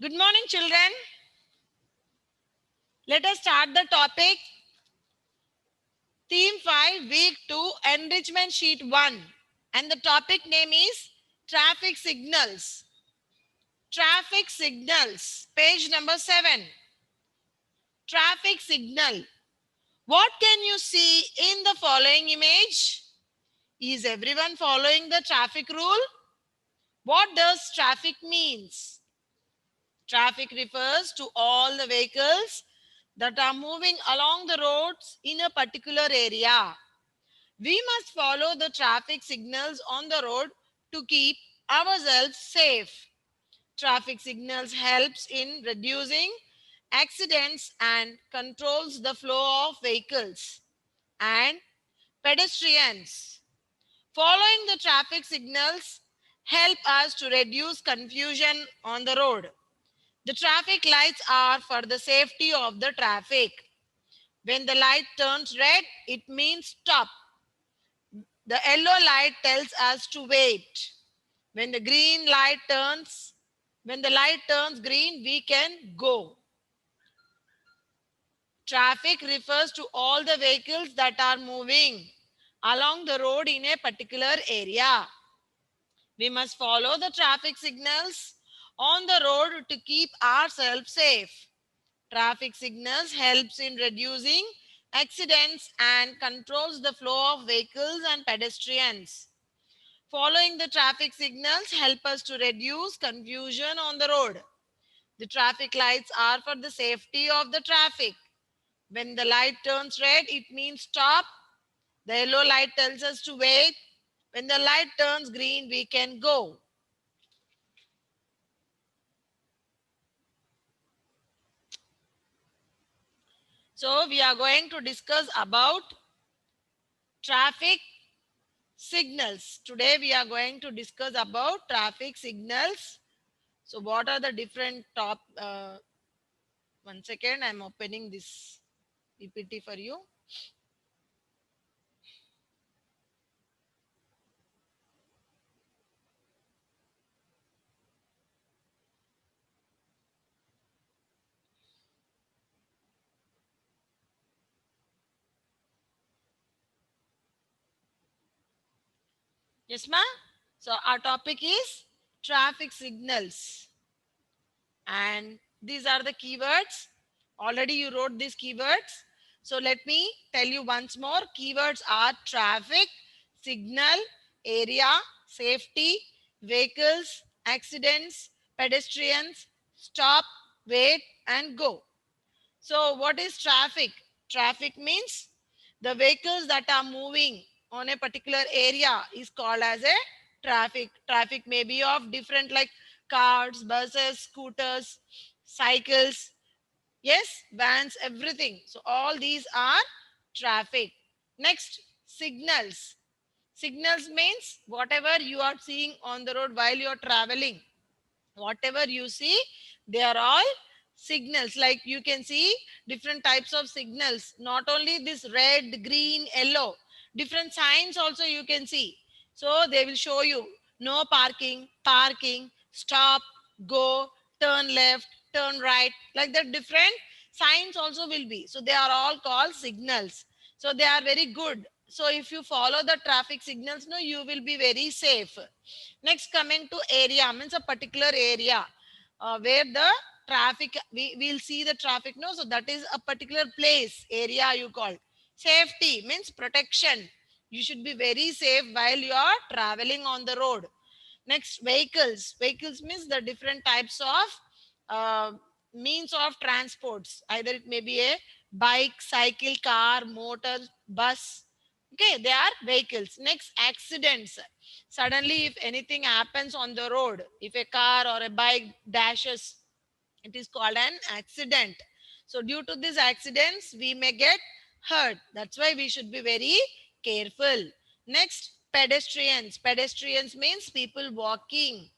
Good morning, children. Let us start the topic. Theme 5, Week 2, Enrichment Sheet 1. And the topic name is Traffic Signals. Traffic Signals. Page number 7. Traffic Signal. What can you see in the following image? Is everyone following the traffic rule? What does traffic means? Traffic refers to all the vehicles that are moving along the roads in a particular area. We must follow the traffic signals on the road to keep ourselves safe. Traffic signals helps in reducing accidents and controls the flow of vehicles and pedestrians. Following the traffic signals help us to reduce confusion on the road. The traffic lights are for the safety of the traffic. When the light turns red, it means stop. The yellow light tells us to wait. When the green light turns, when the light turns green, we can go. Traffic refers to all the vehicles that are moving along the road in a particular area. We must follow the traffic signals on the road to keep ourselves safe. Traffic signals helps in reducing accidents and controls the flow of vehicles and pedestrians. Following the traffic signals help us to reduce confusion on the road. The traffic lights are for the safety of the traffic. When the light turns red, it means stop. The yellow light tells us to wait. When the light turns green, we can go. So we are going to discuss about traffic signals. Today we are going to discuss about traffic signals. So what are the different one second, I'm opening this PPT for you. Yes, ma? So our topic is traffic signals. And these are the keywords. Already you wrote these keywords. So let me tell you once more. Keywords are traffic, signal, area, safety, vehicles, accidents, pedestrians, stop, wait, and go. So what is traffic? Traffic means the vehicles that are moving on a particular area is called as a traffic. Traffic may be of different like cars, buses, scooters, cycles, yes, vans, everything. So all these are traffic. Next, signals. Signals means whatever you are seeing on the road while you are traveling. Whatever you see, they are all signals. Like you can see different types of signals, not only this red, green, yellow, different signs also you can see. So they will show you no parking, parking, stop, go, turn left, turn right, like that. Different signs also will be, so they are all called signals. So they are very good. So if you follow the traffic signals, no, you will be very safe. Next, coming to area, means a particular area where the traffic, we will see the traffic. No, so that is a particular place, area you call. Safety means protection. You should be very safe while you are traveling on the road. Next, vehicles. Vehicles means the different types of means of transports. Either it may be a bike, cycle, car, motor, bus. Okay, they are vehicles. Next, accidents. Suddenly, if anything happens on the road, if a car or a bike dashes, it is called an accident. So due to these accidents, we may get hurt. That's why we should be very careful. Next, pedestrians. Pedestrians means people walking.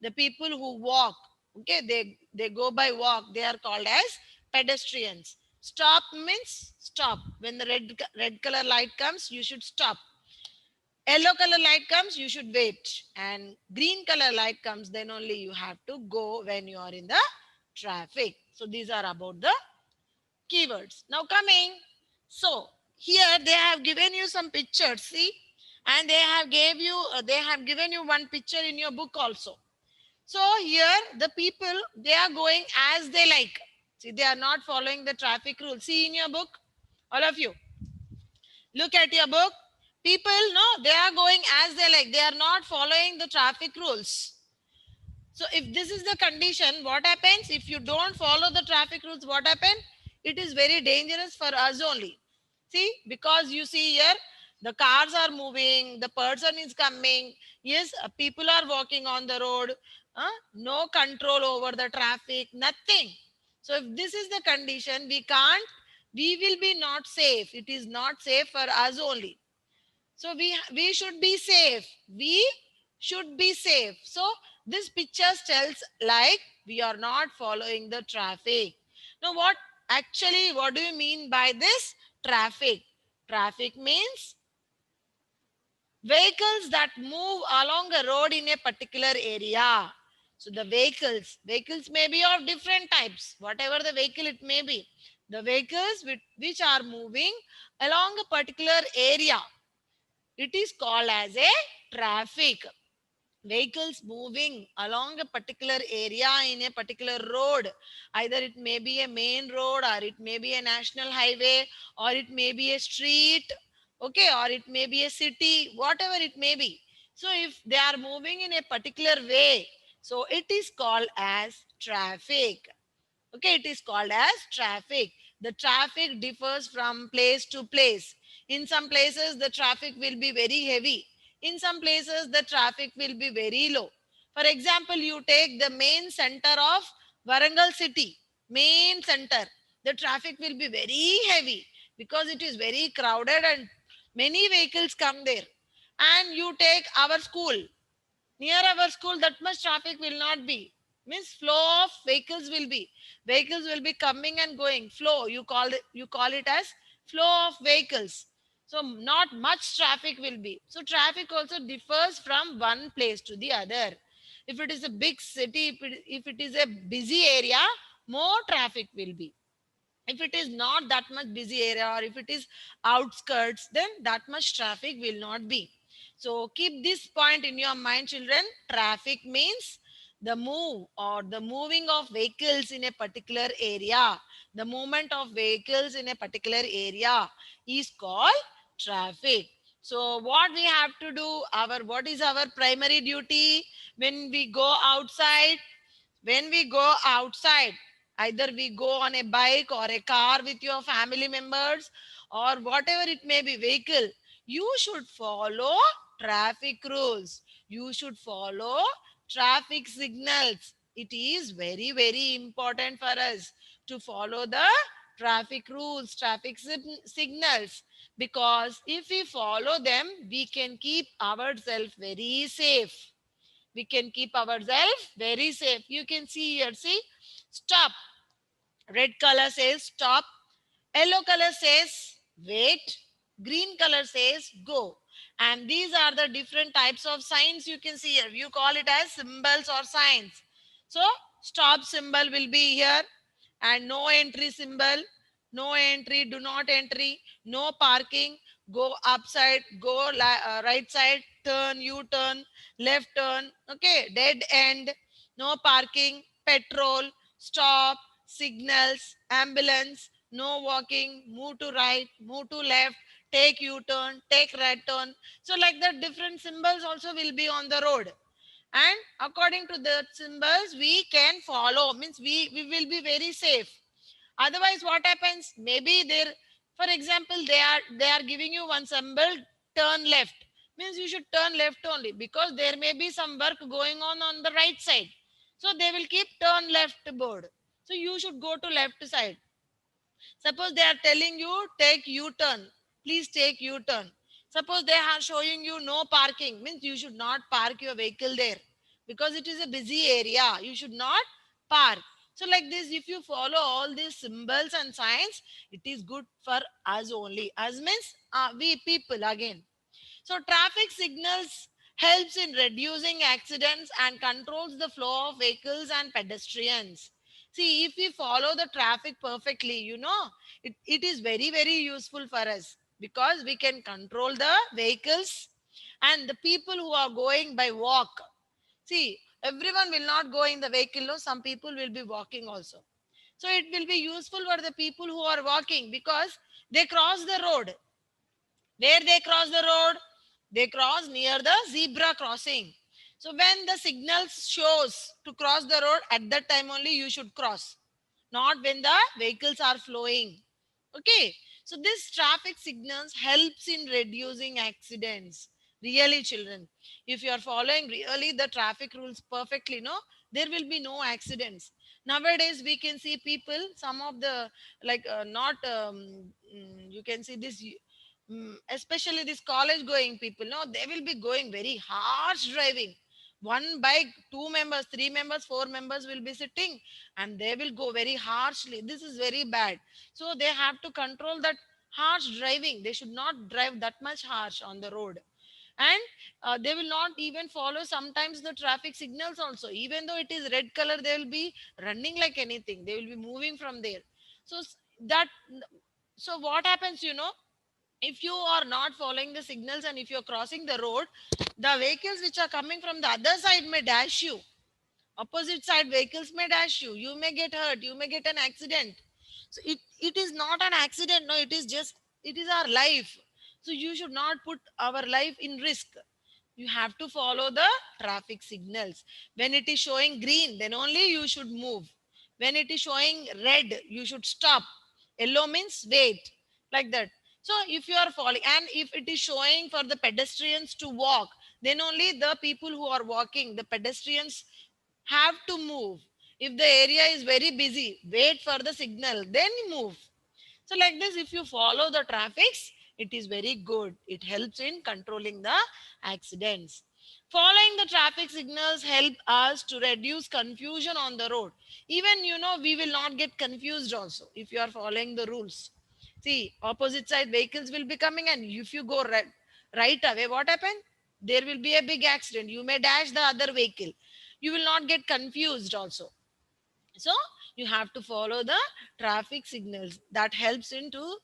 The people who walk, okay, they go by walk. They are called as pedestrians. Stop means stop. When the red color light comes, you should stop. Yellow color light comes, you should wait. And green color light comes, then only you have to go when you are in the traffic. So these are about the keywords. Now coming, so here they have given you some pictures, see, and they have given you one picture in your book also. So here the people, they are going as they like. See, they are not following the traffic rules. See in your book, all of you, look at your book. People, no, they are going as they like. They are not following the traffic rules. So if this is the condition, what happens? If you don't follow the traffic rules, what happens? It is very dangerous for us only. See, because you see here, the cars are moving, the person is coming. Yes, people are walking on the road. No control over the traffic, nothing. So if this is the condition, we will be not safe. It is not safe for us only. So we should be safe. We should be safe. So this picture tells like we are not following the traffic. Now what do you mean by this traffic? Traffic means vehicles that move along a road in a particular area. So the vehicles may be of different types, whatever the vehicle it may be. The vehicles which are moving along a particular area, it is called as a traffic. Vehicles moving along a particular area in a particular road. Either it may be a main road, or it may be a national highway, or it may be a street, okay, or it may be a city, whatever it may be. So if they are moving in a particular way, so it is called as traffic. Okay, it is called as traffic. The traffic differs from place to place. In some places, the traffic will be very heavy. In some places, the traffic will be very low. For example, you take the main center of Warangal city, main center. The traffic will be very heavy because it is very crowded and many vehicles come there. And you take our school, near our school, that much traffic will not be. Means flow of vehicles will be coming and going. Flow, you call it as flow of vehicles. So not much traffic will be. So traffic also differs from one place to the other. If it is a big city, if it is a busy area, more traffic will be. If it is not that much busy area, or if it is outskirts, then that much traffic will not be. So keep this point in your mind, children. Traffic means the move or the moving of vehicles in a particular area. The movement of vehicles in a particular area is called traffic. So what we have to do, our what is our primary duty when we go outside? When we go outside, either we go on a bike or a car with your family members, or whatever it may be, vehicle, you should follow traffic rules. You should follow traffic signals. It is very, very important for us to follow the traffic rules, traffic signals, because if we follow them, we can keep ourselves very safe. We can keep ourselves very safe. You can see here, see, stop. Red color says stop. Yellow color says wait. Green color says go. And these are the different types of signs you can see here. You call it as symbols or signs. So stop symbol will be here, and no entry symbol, no entry, do not entry, no parking, go upside, go right side, turn, U turn, left turn, okay, dead end, no parking, petrol, stop, signals, ambulance, no walking, move to right, move to left, take U turn, take right turn. So like that, different symbols also will be on the road, and according to the symbols we can follow, means we will be very safe. Otherwise what happens, maybe there, for example, they are giving you one symbol, turn left, means you should turn left only, because there may be some work going on the right side. So they will keep turn left board, so you should go to left side. Suppose they are telling you take U-turn, please take U-turn. Suppose they are showing you no parking, means you should not park your vehicle there, because it is a busy area. You should not park. So like this, if you follow all these symbols and signs, it is good for us only. Us means we people again. So traffic signals helps in reducing accidents and controls the flow of vehicles and pedestrians. See, if we follow the traffic perfectly, it is very, very useful for us because we can control the vehicles and the people who are going by walk. See, everyone will not go in the vehicle, no, some people will be walking also. So it will be useful for the people who are walking because they cross the road. Where they cross the road? They cross near the zebra crossing. So when the signal shows to cross the road, at that time only you should cross, not when the vehicles are flowing. Okay. So this traffic signals helps in reducing accidents. Really, children, if you are following really the traffic rules perfectly, no, there will be no accidents. Nowadays, we can see people, some of the like not you can see this especially this college going people, no, they will be going very harsh driving. One bike, two members, three members, four members will be sitting and they will go very harshly. This is very bad. So they have to control that harsh driving. They should not drive that much harsh on the road. And they will not even follow sometimes the traffic signals also. Even though it is red color, they will be running like anything. They will be moving from there. So that, so what happens, if you are not following the signals and if you're crossing the road, the vehicles which are coming from the other side may dash you. Opposite side vehicles may dash you. You may get hurt. You may get an accident. So it is not an accident. No, it is just, it is our life. So you should not put our life in risk. You have to follow the traffic signals. When it is showing green, then only you should move. When it is showing red, you should stop. Yellow means wait, like that. So if you are following, and if it is showing for the pedestrians to walk, then only the people who are walking, the pedestrians have to move. If the area is very busy, wait for the signal, then move. So, like this, if you follow the traffics, it is very good. It helps in controlling the accidents. Following the traffic signals help us to reduce confusion on the road. Even we will not get confused also if you are following the rules. See, opposite side vehicles will be coming, and if you go right away, what happen? There will be a big accident. You may dash the other vehicle. You will not get confused also. So you have to follow the traffic signals. That helps into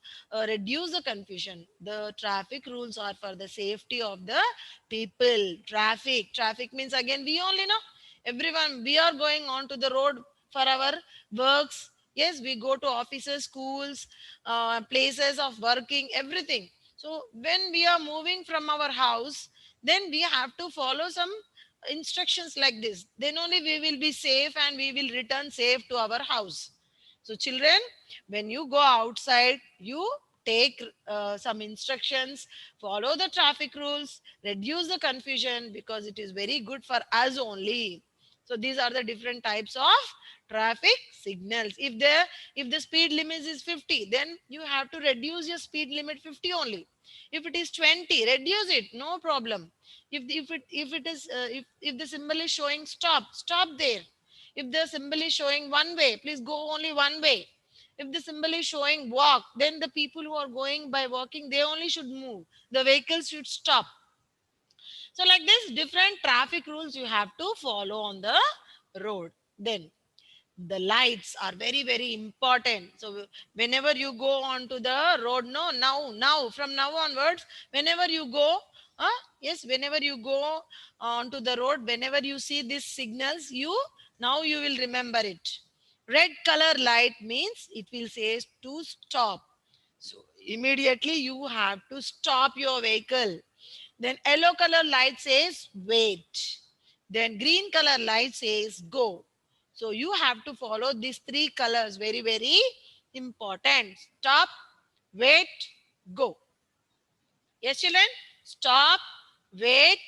reduce the confusion. The traffic rules are for the safety of the people. Traffic means, again, we only know, everyone, we are going on to the road for our works. Yes, we go to offices, schools, places of working, everything. So when we are moving from our house, then we have to follow some instructions like this. Then only we will be safe and we will return safe to our house. So children, when you go outside, you take some instructions, follow the traffic rules, reduce the confusion, because it is very good for us only. So these are the different types of traffic signals. If the speed limit is 50, then you have to reduce your speed limit 50 only. If it is 20, reduce it, no problem. If the symbol is showing stop, stop there. If the symbol is showing one way, please go only one way. If the symbol is showing walk, then the people who are going by walking, they only should move, the vehicles should stop. So like this, different traffic rules you have to follow on the road. Then the lights are very, very important. So whenever you go onto the road, no, now from now onwards, whenever you go, yes, whenever you go onto the road, whenever you see these signals, you will remember it. Red color light means it will say to stop. So immediately you have to stop your vehicle. Then yellow color light says wait. Then green color light says go. So you have to follow these three colors. Very, very important. Stop, wait, go. Yes, children? Stop, wait,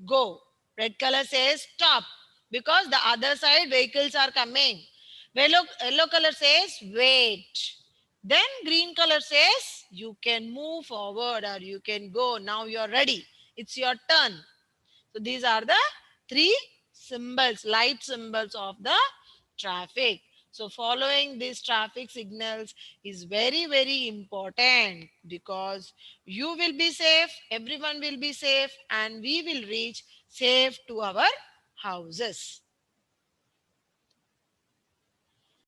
go. Red color says stop because the other side vehicles are coming. Yellow color says wait. Then green color says you can move forward or you can go. Now you're ready. It's your turn. So these are the three symbols, light symbols of the traffic. So following these traffic signals is very, very important because you will be safe, everyone will be safe, and we will reach safe to our houses.